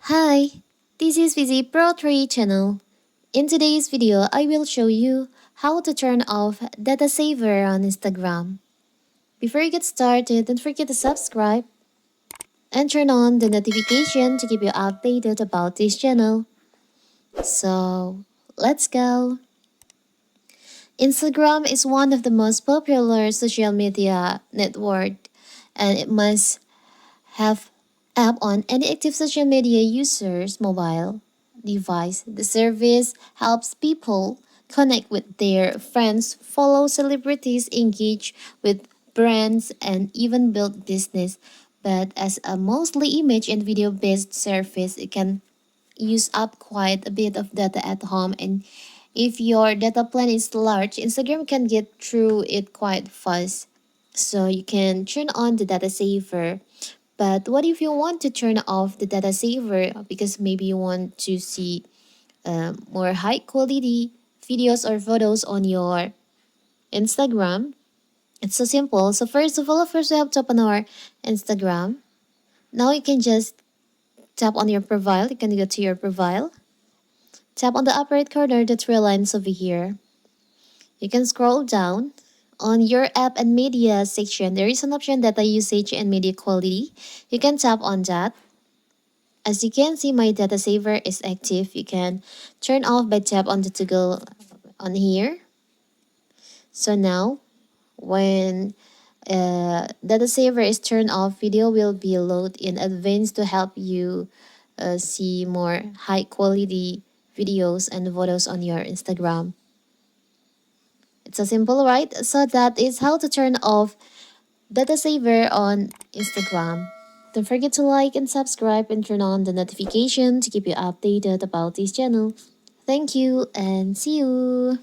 Hi, this is Vizi Pro 3 channel. In today's video, I will show you how to turn off data saver on Instagram. Before you get started, don't forget to subscribe and turn on the notification to keep you updated about this channel. So, let's go. Instagram is one of the most popular social media network and it must have app on any active social media user's mobile device. The service helps people connect with their friends, follow celebrities, engage with brands, and even build business. But as a mostly image and video based service, it can use up quite a bit of data at home, and if your data plan is large, Instagram can get through it quite fast. So you can turn on the data saver. But what if you want to turn off the data saver because maybe you want to see more high quality videos or photos on your Instagram? It's so simple. So first we have to open our Instagram. Now you can just tap on your profile. You can go to your profile. Tap on the upper right corner, the three lines over here. You can scroll down. On your app and media section, there is an option data usage and media quality. You can tap on that. As you can see, my data saver is active. You can turn off by tap on the toggle on here. So now, when data saver is turned off, video will be loaded in advance to help you see more high quality videos and photos on your Instagram. It's so simple, right? So that is how to turn off data saver on Instagram. Don't forget to like and subscribe and turn on the notification to keep you updated about this channel. Thank you and see you!